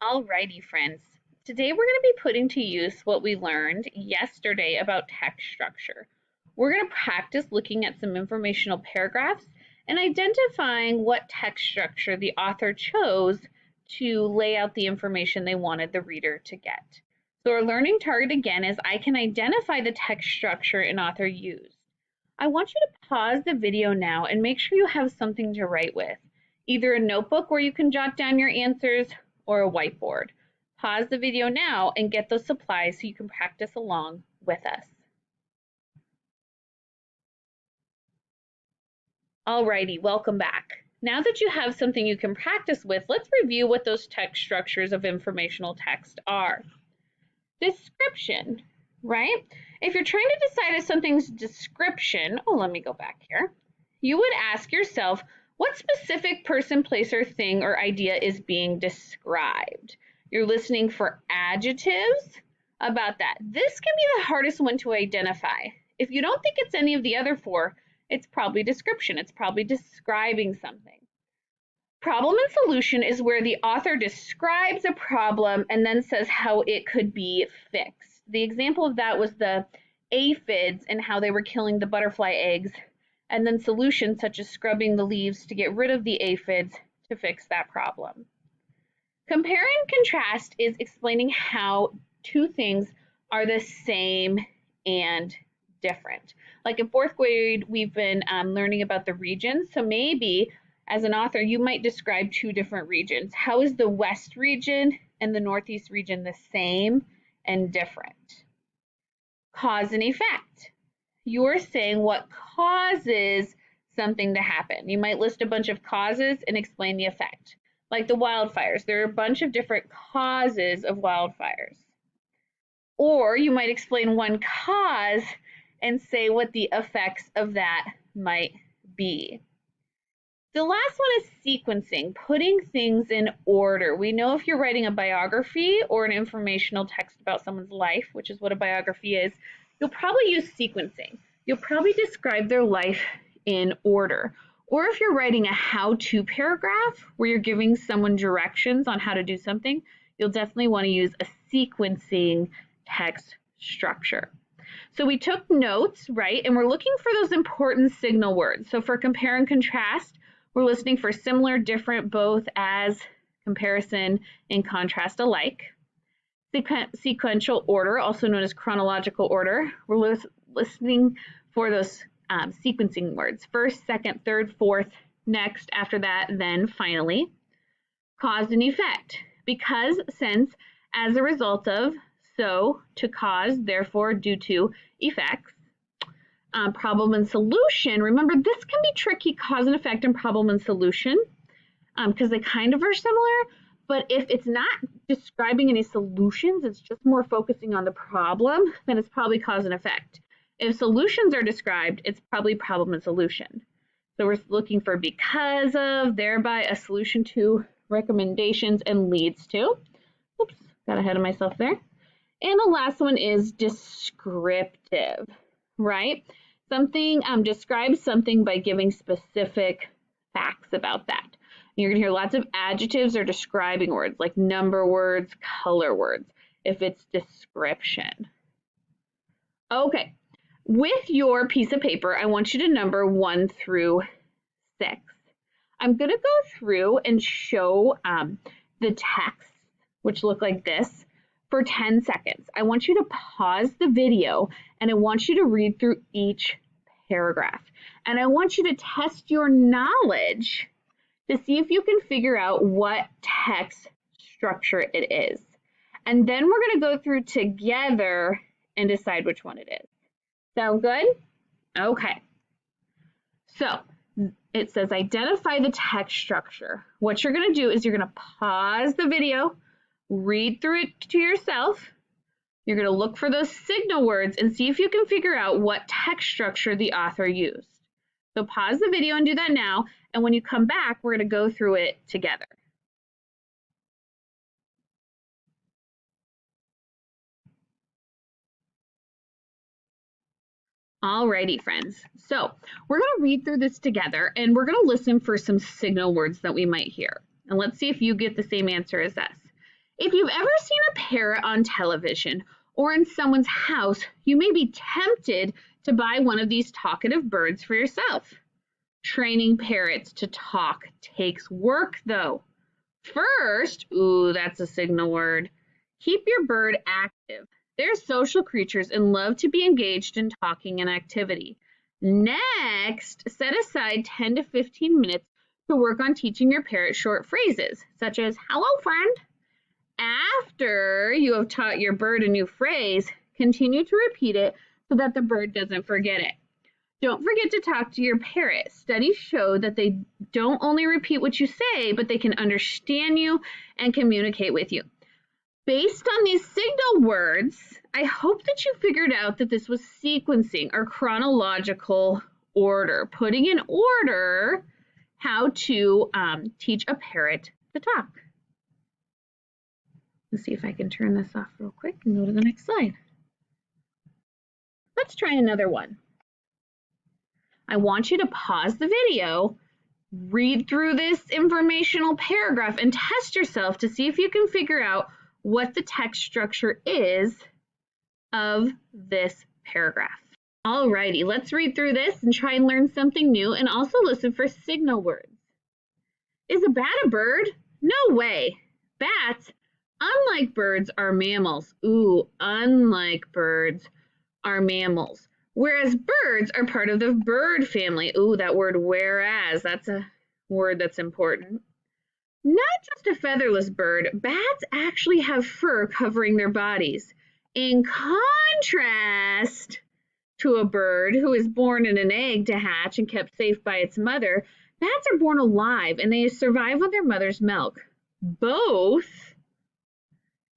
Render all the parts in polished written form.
Alrighty, friends. Today we're going to be putting to use what we learned yesterday about text structure. We're going to practice looking at some informational paragraphs and identifying what text structure the author chose to lay out the information they wanted the reader to get. So our learning target again is I can identify the text structure an author used. I want you to pause the video now and make sure you have something to write with, either a notebook where you can jot down your answers or a whiteboard. Pause the video now and get those supplies so you can practice along with us. Alrighty, welcome back. Now that you have something you can practice with, let's review what those text structures of informational text are. Description, right? If you're trying to decide if something's description, let me go back here. You would ask yourself, what specific person, place, or thing or idea is being described? You're listening for adjectives about that. This can be the hardest one to identify. If you don't think it's any of the other four, it's probably description. It's probably describing something. Problem and solution is where the author describes a problem and then says how it could be fixed. The example of that was the aphids and how they were killing the butterfly eggs, and then solutions such as scrubbing the leaves to get rid of the aphids to fix that problem. Compare and contrast is explaining how two things are the same and different. Like in fourth grade, we've been learning about the regions. So maybe as an author, you might describe two different regions. How is the West region and the Northeast region the same and different? Cause and effect. You're saying what causes something to happen. You might list a bunch of causes and explain the effect. Like the wildfires, there are a bunch of different causes of wildfires. Or you might explain one cause and say what the effects of that might be. The last one is sequencing, putting things in order. We know if you're writing a biography or an informational text about someone's life, which is what a biography is, you'll probably use sequencing. You'll probably describe their life in order. Or if you're writing a how-to paragraph where you're giving someone directions on how to do something, you'll definitely want to use a sequencing text structure. So we took notes, right? And we're looking for those important signal words. So for compare and contrast, we're listening for similar, different, both, as, comparison, and contrast alike. Sequential order, also known as chronological order, we're listening for those sequencing words. First, second, third, fourth, next, after that, then, finally. Cause and effect. Because, since, as a result of, so, to cause, therefore, due to, effects. Problem and solution. Remember, this can be tricky, cause and effect and problem and solution, because they kind of are similar. But if it's not describing any solutions, it's just more focusing on the problem, then it's probably cause and effect. If solutions are described, it's probably problem and solution. So we're looking for because of, thereby, a solution to, recommendations, and leads to. Oops, got ahead of myself there. And the last one is descriptive, right? Something describes something by giving specific facts about that. You're going to hear lots of adjectives or describing words like number words, color words, if it's description. Okay, with your piece of paper, I want you to number 1 through 6. I'm going to go through and show the text, which look like this, for 10 seconds. I want you to pause the video and I want you to read through each paragraph. And I want you to test your knowledge to see if you can figure out what text structure it is. And then we're going to go through together and decide which one it is. Sound good? Okay. So it says identify the text structure. What you're going to do is you're going to pause the video, read through it to yourself. You're going to look for those signal words and see if you can figure out what text structure the author used. So pause the video and do that now. And when you come back, we're going to go through it together. Alrighty, friends. So we're going to read through this together and we're going to listen for some signal words that we might hear. And let's see if you get the same answer as us. If you've ever seen a parrot on television or in someone's house, you may be tempted to buy one of these talkative birds for yourself. Training parrots to talk takes work, though. First, ooh, that's a signal word. Keep your bird active. They're social creatures and love to be engaged in talking and activity. Next, set aside 10 to 15 minutes to work on teaching your parrot short phrases, such as, hello, friend. After you have taught your bird a new phrase, continue to repeat it so that the bird doesn't forget it. Don't forget to talk to your parrot. Studies show that they don't only repeat what you say, but they can understand you and communicate with you. Based on these signal words, I hope that you figured out that this was sequencing or chronological order, putting in order how to teach a parrot to talk. Let's see if I can turn this off real quick and go to the next slide. Let's try another one. I want you to pause the video, read through this informational paragraph, and test yourself to see if you can figure out what the text structure is of this paragraph. Alrighty, let's read through this and try and learn something new, and also listen for signal words. Is a bat a bird? No way. Bats, unlike birds, are mammals. Ooh, unlike birds are mammals. Whereas birds are part of the bird family. Ooh, that word whereas, that's a word that's important. Not just a featherless bird, bats actually have fur covering their bodies. In contrast to a bird who is born in an egg to hatch and kept safe by its mother, bats are born alive and they survive on their mother's milk. Both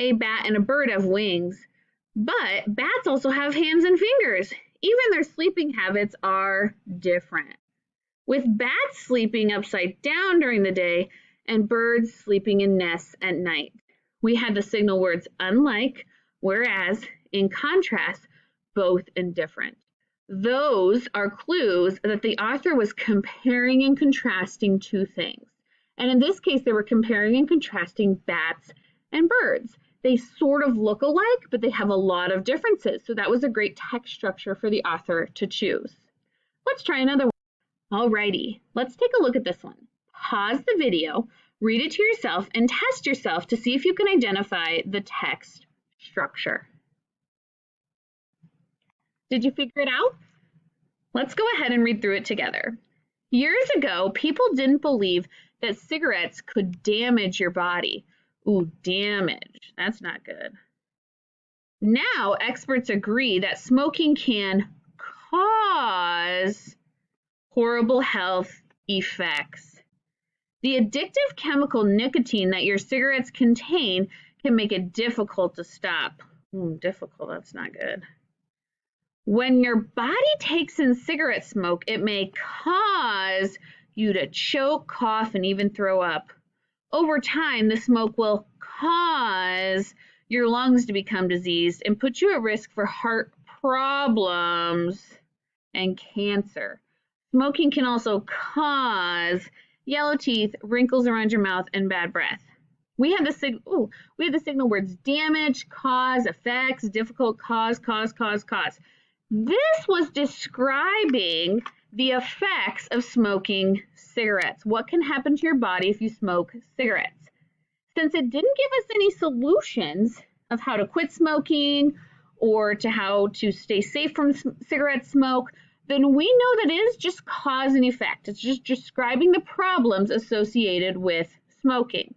a bat and a bird have wings, but bats also have hands and fingers. Even their sleeping habits are different, with bats sleeping upside down during the day and birds sleeping in nests at night. We had the signal words unlike, whereas, in contrast, both and different. Those are clues that the author was comparing and contrasting two things. And in this case, they were comparing and contrasting bats and birds. They sort of look alike, but they have a lot of differences. So that was a great text structure for the author to choose. Let's try another one. Alrighty, let's take a look at this one. Pause the video, read it to yourself, and test yourself to see if you can identify the text structure. Did you figure it out? Let's go ahead and read through it together. Years ago, people didn't believe that cigarettes could damage your body. Ooh, damage. That's not good. Now, experts agree that smoking can cause horrible health effects. The addictive chemical nicotine that your cigarettes contain can make it difficult to stop. Difficult, that's not good. When your body takes in cigarette smoke, it may cause you to choke, cough, and even throw up. Over time, the smoke will cause your lungs to become diseased and put you at risk for heart problems and cancer. Smoking can also cause yellow teeth, wrinkles around your mouth, and bad breath. We have the signal words damage, cause, effects, difficult, cause. This was describing the effects of smoking cigarettes. What can happen to your body if you smoke cigarettes? Since it didn't give us any solutions of how to quit smoking or to how to stay safe from cigarette smoke, then we know that it is just cause and effect. It's just describing the problems associated with smoking.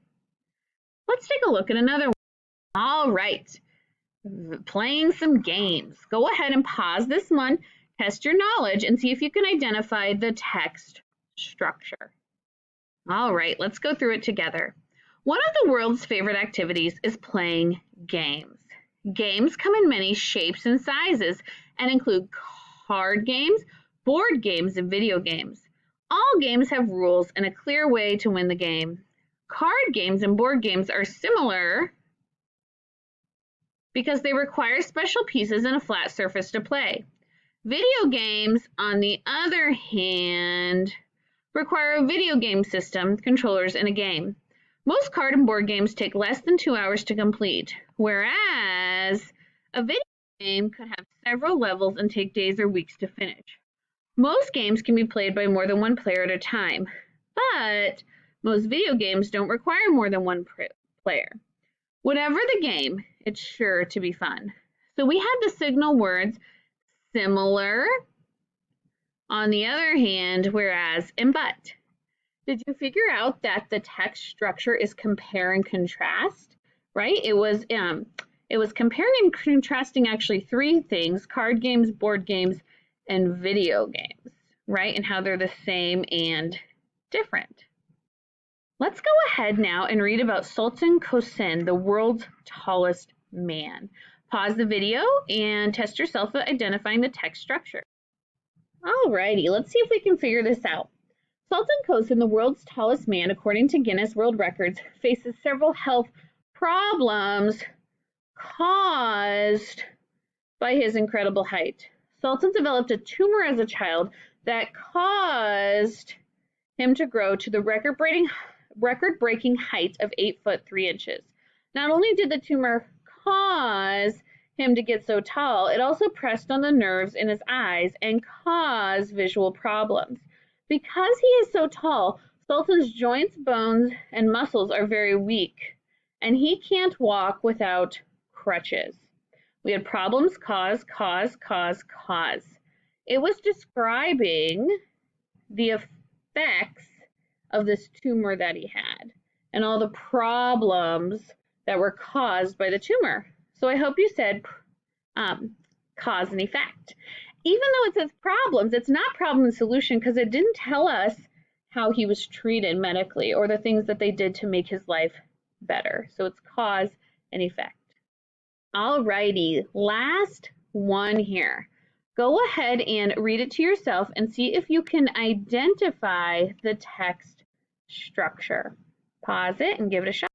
Let's take a look at another one. All right, playing some games. Go ahead and pause this one, test your knowledge, and see if you can identify the text structure. All right, let's go through it together. One of the world's favorite activities is playing games. Games come in many shapes and sizes and include card games, board games, and video games. All games have rules and a clear way to win the game. Card games and board games are similar because they require special pieces and a flat surface to play. Video games, on the other hand, require a video game system, controllers, and a game. Most card and board games take less than 2 hours to complete, whereas a video game could have several levels and take days or weeks to finish. Most games can be played by more than one player at a time, but most video games don't require more than one player. Whatever the game, it's sure to be fun. So we had the signal words similar, on the other hand, whereas, and but. Did you figure out that the text structure is compare and contrast, right? It was comparing and contrasting actually three things: card games, board games, and video games, right? And how they're the same and different. Let's go ahead now and read about Sultan Kosin, the world's tallest man. Pause the video and test yourself at identifying the text structure. Alrighty, let's see if we can figure this out. Sultan Kosin, the world's tallest man, according to Guinness World Records, faces several health problems caused by his incredible height. Sultan developed a tumor as a child that caused him to grow to the record-breaking height of 8 foot 3 inches. Not only did the tumor cause him to get so tall, it also pressed on the nerves in his eyes and caused visual problems. Because he is so tall, Sultan's joints, bones, and muscles are very weak, and he can't walk without crutches. We had problems cause. It was describing the effects of this tumor that he had and all the problems that were caused by the tumor. So I hope you said cause and effect. Even though it says problems, it's not problem and solution because it didn't tell us how he was treated medically or the things that they did to make his life better. So it's cause and effect. Alrighty, last one here. Go ahead and read it to yourself and see if you can identify the text structure. Pause it and give it a shot.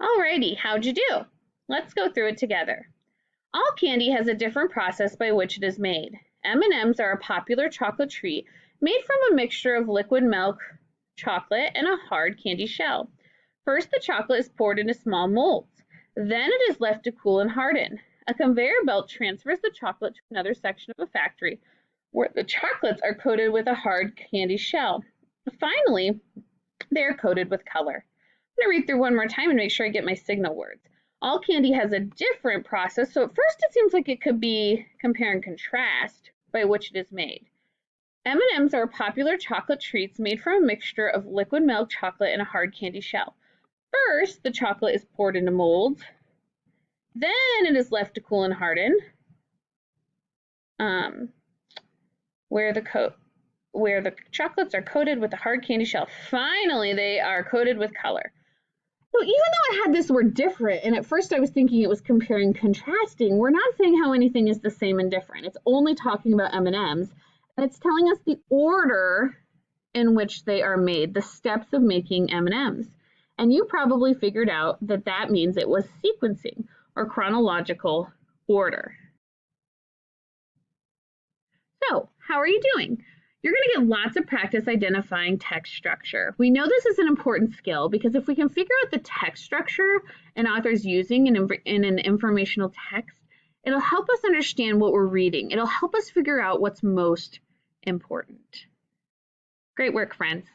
Alrighty, how'd you do? Let's go through it together. All candy has a different process by which it is made. M&Ms are a popular chocolate treat made from a mixture of liquid milk, chocolate, and a hard candy shell. First, the chocolate is poured into small molds. Then it is left to cool and harden. A conveyor belt transfers the chocolate to another section of a factory where the chocolates are coated with a hard candy shell. Finally, they are coated with color. I'm going to read through one more time and make sure I get my signal words. All candy has a different process, so at first it seems like it could be compare and contrast by which it is made. M&Ms are popular chocolate treats made from a mixture of liquid milk, chocolate, and a hard candy shell. First, the chocolate is poured into molds. Then it is left to cool and harden, where the chocolates are coated with a hard candy shell. Finally, they are coated with color. So even though it had this word different, and at first I was thinking it was comparing and contrasting, we're not saying how anything is the same and different. It's only talking about M&Ms, and it's telling us the order in which they are made, the steps of making M&Ms. And you probably figured out that that means it was sequencing or chronological order. So, how are you doing? You're going to get lots of practice identifying text structure. We know this is an important skill because if we can figure out the text structure an author's using in an informational text, it'll help us understand what we're reading. It'll help us figure out what's most important. Great work, friends.